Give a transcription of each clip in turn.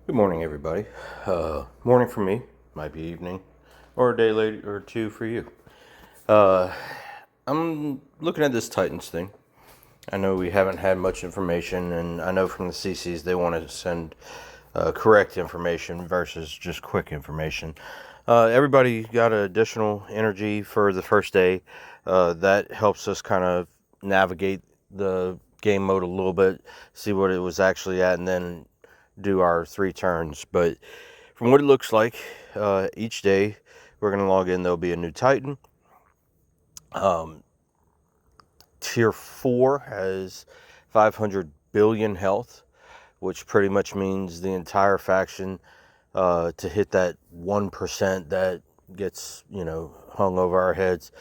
Good morning, everybody. Morning for me, might be evening, or a day later or two for you. Uh, I'm looking at this Titans thing. I know we haven't had much information, and I know from the CCs they want to send correct information versus just quick information. Everybody got additional energy for the first day. That helps us kind of navigate the game mode a little bit, see what it was actually at, and then do our 3 turns. But from what it looks like, each day we're going to log in, there'll be a new Titan. Tier 4 has 500 billion health, which pretty much means the entire faction to hit that 1% that gets, hung over our heads.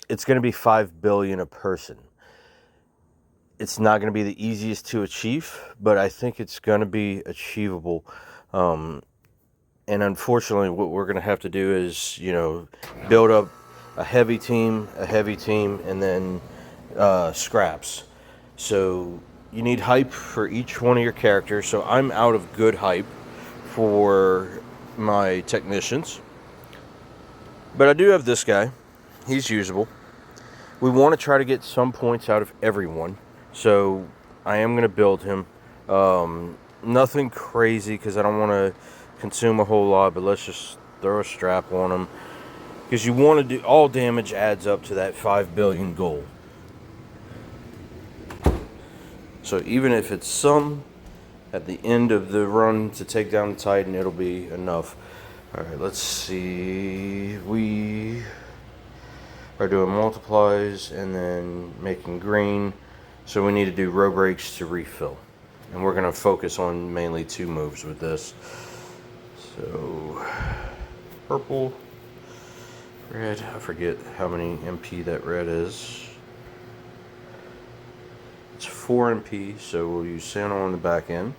It's going to be 5 billion a person. It's not going to be the easiest to achieve, but I think it's going to be achievable. And unfortunately, what we're going to have to do is, build up a heavy team, and then scraps. So you need hype for each one of your characters. So I'm out of good hype for my technicians. But I do have this guy. He's usable. We want to try to get some points out of everyone. So I am going to build him. Nothing crazy because I don't want to consume a whole lot, but let's just throw a strap on him. Because you want to do, all damage adds up to that 5 billion goal. So even if it's some at the end of the run to take down the Titan, it'll be enough. Alright, let's see. We are doing multiplies and then making green. So we need to do row breaks to refill. And we're going to focus on mainly 2 moves with this. So, purple, red, I forget how many MP that red is. It's 4 MP, so we'll use Santa on the back end.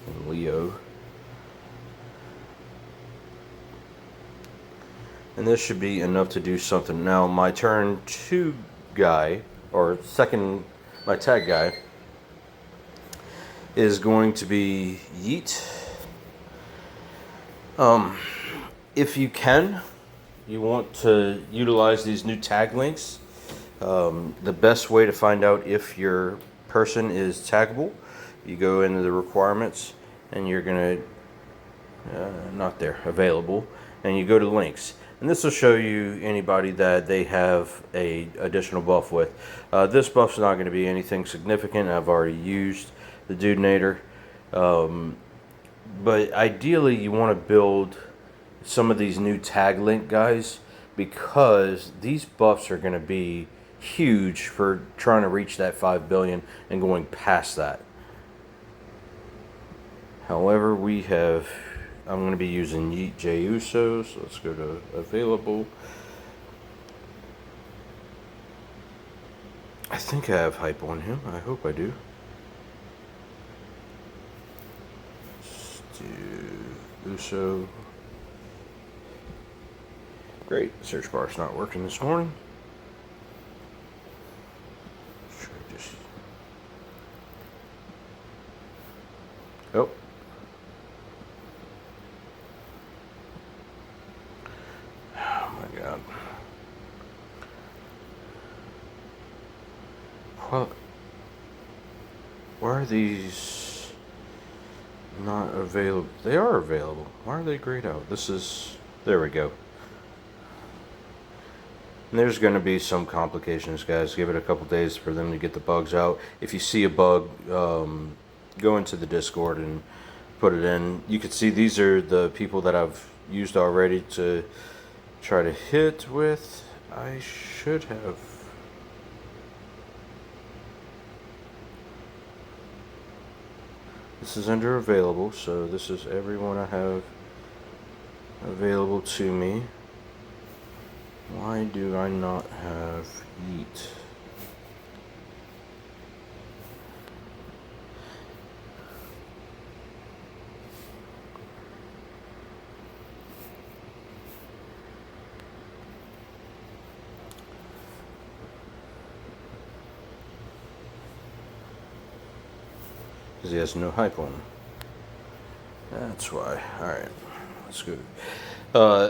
And Leo. And this should be enough to do something. Now, my turn 2 guy, or second, my tag guy, is going to be Yeet. If you can, you want to utilize these new tag links. The best way to find out if your person is taggable, you go into the requirements and you're going to, not there, available, and you go to links. And this will show you anybody that they have a additional buff with. This buff's not going to be anything significant. I've already used the Dudenator. But ideally you want to build some of these new tag link guys because these buffs are going to be huge for trying to reach that 5 billion and going past that. However, I'm going to be using Yeet J Uso, so let's go to available. I think I have hype on him. I hope I do. Let's do Uso. Great, search bar's not working this morning. Oh. Oh my god. What? Why are these not available? They are available. Why are they grayed out? There we go. And there's going to be some complications, guys. Give it a couple days for them to get the bugs out. If you see a bug, go into the Discord and put it in. You can see these are the people that I've used already to try to hit with. I should have. This is under available, so this is everyone I have available to me. Why do I not have Yeet? because he has no hype on him. That's why. Alright, let's go.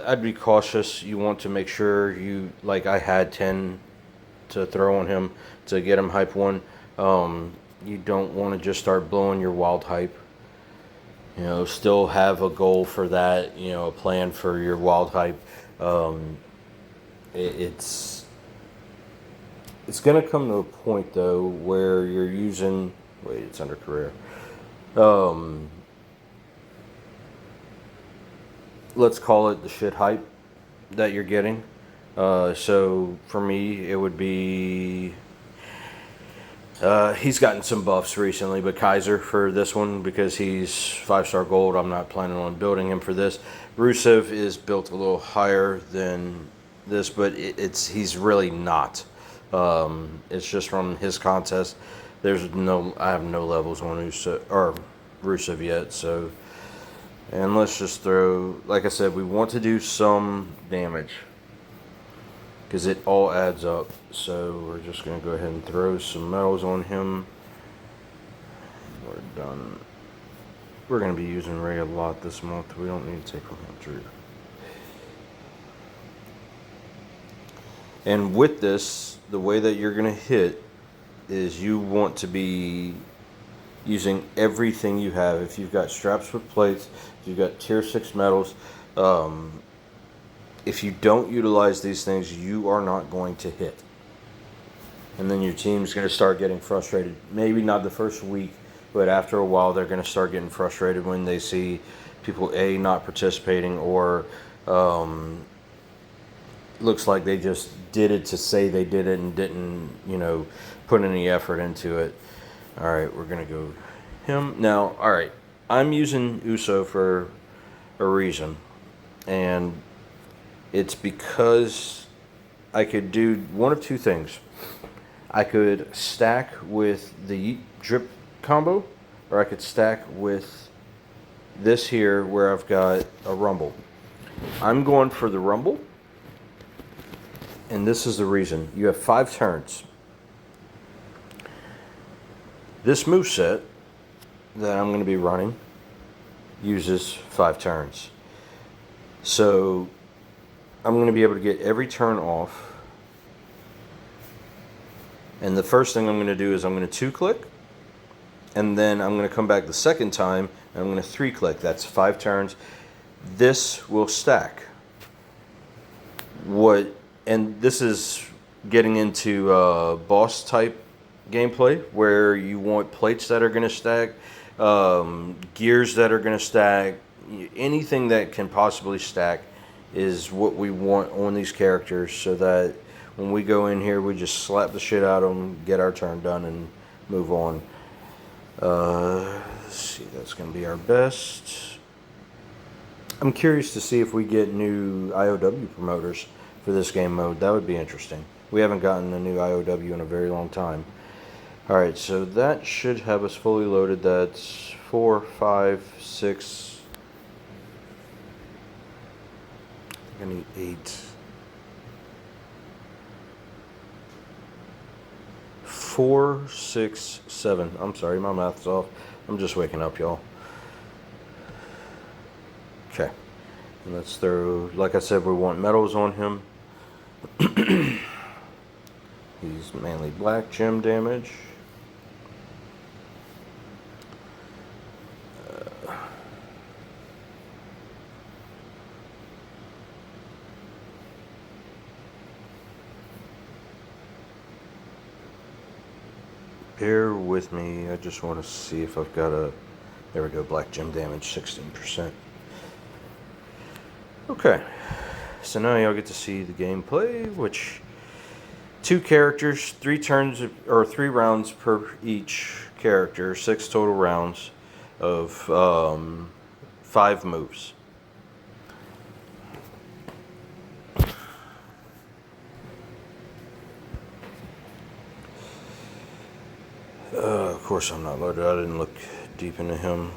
I'd be cautious. You want to make sure you, like I had 10 to throw on him to get him hype 1. You don't want to just start blowing your wild hype. You know, still have a goal for that, you know, a plan for your wild hype. It's going to come to a point, though, where you're using... Wait, it's under career. Let's call it the shit hype that you're getting. So, for me, it would be... he's gotten some buffs recently, but Kaiser for this one, because he's 5-star gold, I'm not planning on building him for this. Rusev is built a little higher than this, but he's really not. It's just from his contest. I have no levels on Rusev yet, so... And let's just throw, like I said, we want to do some damage, because it all adds up. So we're just going to go ahead and throw some metals on him. We're done. We're going to be using Ray a lot this month. We don't need to take him through. And with this, the way that you're going to hit is you want to be using everything you have. If you've got straps with plates, if you've got tier 6 metals, if you don't utilize these things, you are not going to hit. And then your team's going to start getting frustrated. Maybe not the first week, but after a while they're going to start getting frustrated when they see people not participating, or looks like they just did it to say they did it and didn't, you know, put any effort into it. Alright, we're going to go him. Now, alright, I'm using Uso for a reason. And it's because I could do one of two things. I could stack with the drip combo, or I could stack with this here where I've got a rumble. I'm going for the rumble. And this is the reason. You have 5 turns. This moveset that I'm going to be running uses 5 turns. So I'm going to be able to get every turn off. And the first thing I'm going to do is I'm going to 2-click. And then I'm going to come back the second time and I'm going to 3-click. That's 5 turns. This will stack. And this is getting into boss type gameplay, where you want plates that are going to stack, gears that are going to stack, anything that can possibly stack is what we want on these characters, so that when we go in here we just slap the shit out of them, get our turn done, and move on. Let's see, that's going to be our best. I'm curious to see if we get new IOW promoters for this game mode. That would be interesting. We haven't gotten a new IOW in a very long time. Alright, so that should have us fully loaded. That's 4, 5, 6. I think I need 8. 4, 6, 7. I'm sorry, my math's off. I'm just waking up, y'all. Okay. And let's throw, like I said, we want metals on him. He's mainly black gem damage. Bear with me, I just want to see if I've got a... There we go, black gem damage, 16%. Okay, so now y'all get to see the gameplay, which 2 characters, 3 turns, or 3 rounds per each character, 6 total rounds of 5 moves. Of course I'm not loaded. I didn't look deep into him.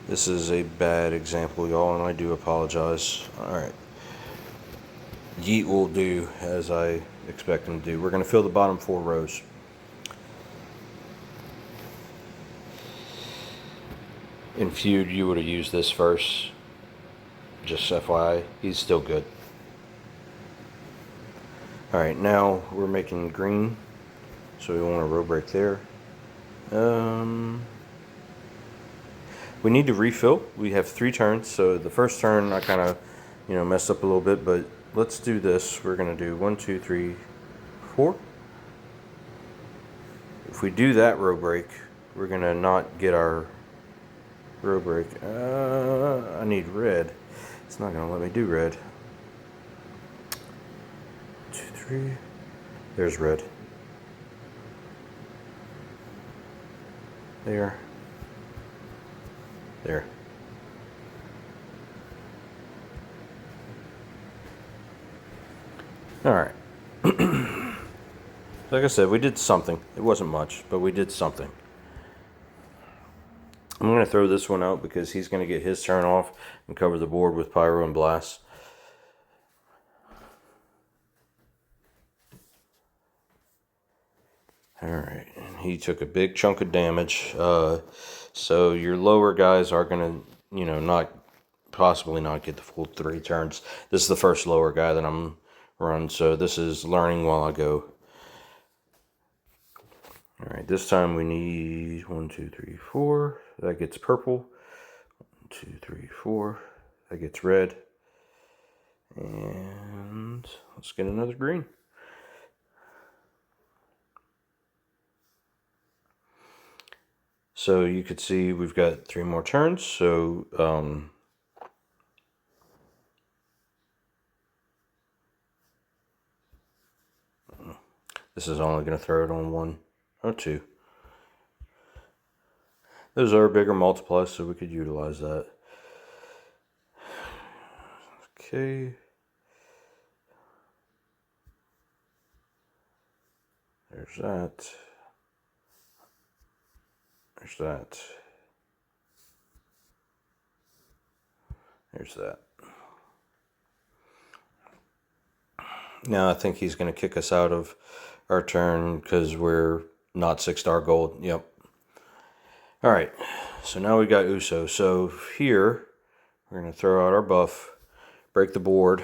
This is a bad example, y'all, and I do apologize. Alright. Yeet will do as I expect him to do. We're going to fill the bottom 4 rows. In Feud, you would have used this first. Just FYI, he's still good. Alright, now we're making green. So we want a row break there. We need to refill. We have 3 turns. So the first turn I kind of, messed up a little bit. But let's do this. We're going to do 1, 2, 3, 4. If we do that row break, we're going to not get our row break. I need red. It's not going to let me do red. 2, 3. There's red. There. There. Alright. Like I said, we did something. It wasn't much, but we did something. I'm going to throw this one out because he's going to get his turn off and cover the board with Pyro and Blast. Alright, and he took a big chunk of damage. So your lower guys are going to, possibly not get the full 3 turns. This is the first lower guy that I'm running, so this is learning while I go. Alright, this time we need 1, 2, 3, 4. That gets purple. 1, 2, 3, 4. That gets red. And let's get another green. So you could see we've got 3 more turns. So this is only going to throw it on 1 or 2. Those are bigger multiplies, so we could utilize that. Okay. There's that. There's that. There's that. Now I think he's going to kick us out of our turn because we're not 6-star gold. Yep. Alright, so now we got Uso. So here, we're going to throw out our buff, break the board,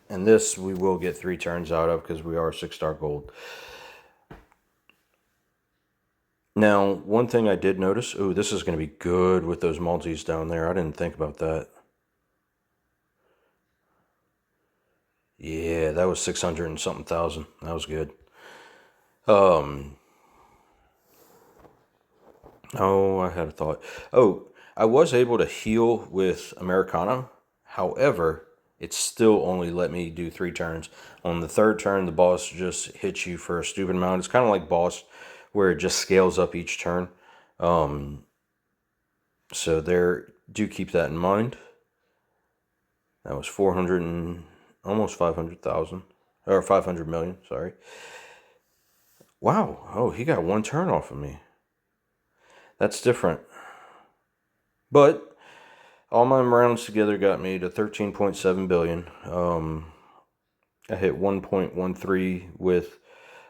and this we will get 3 turns out of because we are 6-star gold. Now, one thing I did notice, this is going to be good with those multis down there. I didn't think about that. Yeah, that was 600 and something thousand. That was good. Oh, I had a thought. Oh, I was able to heal with Americano. However, it still only let me do 3 turns. On the 3rd turn, the boss just hits you for a stupid amount. It's kind of like boss, where it just scales up each turn. So there, do keep that in mind. That was 400 and almost 500,000. Or 500 million, sorry. Wow. Oh, he got 1 turn off of me. That's different. But all my rounds together got me to 13.7 billion. I hit 1.13 with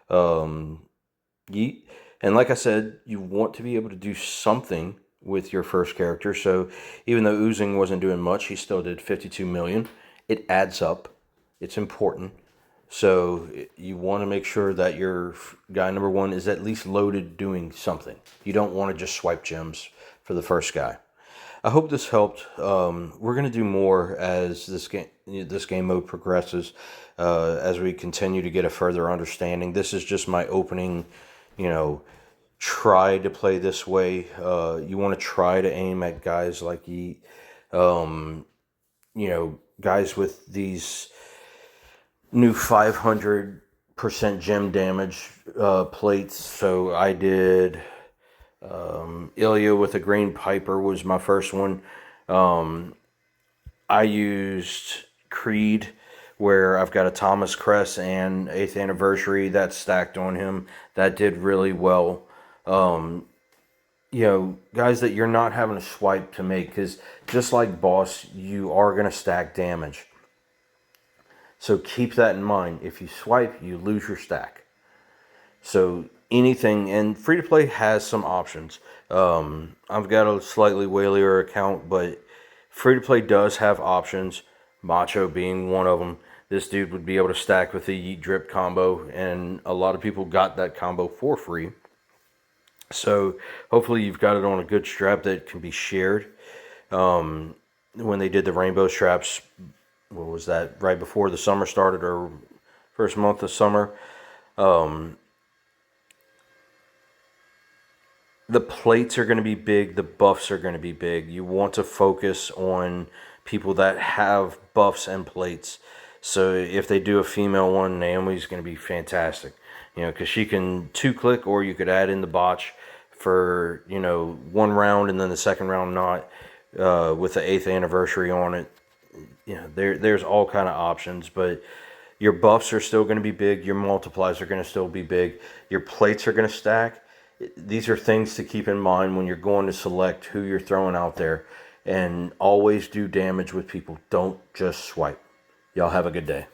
Yeet. And like I said, you want to be able to do something with your first character. So even though Oozing wasn't doing much, he still did 52 million. It adds up. It's important. So you want to make sure that your guy number 1 is at least loaded doing something. You don't want to just swipe gems for the first guy. I hope this helped. We're going to do more as this game mode progresses, as we continue to get a further understanding. This is just my opening, try to play this way. You want to try to aim at guys like Yeet, guys with these new 500% gem damage plates. So I did Ilya with a green Piper was my first one. I used Creed, where I've got a Thomas Crest and 8th anniversary that's stacked on him. That did really well. Guys that you're not having to swipe to make, because just like boss, you are going to stack damage. So keep that in mind. If you swipe, you lose your stack. So anything, and free to play has some options. I've got a slightly whalier account, but free to play does have options. Macho being one of them. This dude would be able to stack with the Yeet Drip combo, and a lot of people got that combo for free. So hopefully you've got it on a good strap that can be shared. When they did the rainbow straps, what was that, right before the summer started, or first month of summer, the plates are going to be big, the buffs are going to be big. You want to focus on people that have buffs and plates. So if they do a female one, Naomi's going to be fantastic. Because she can 2-click, or you could add in the botch for, one round and then the second round not, with the 8th anniversary on it. There's all kind of options, but your buffs are still going to be big. Your multiplies are going to still be big. Your plates are going to stack. These are things to keep in mind when you're going to select who you're throwing out there. And always do damage with people. Don't just swipe. Y'all have a good day.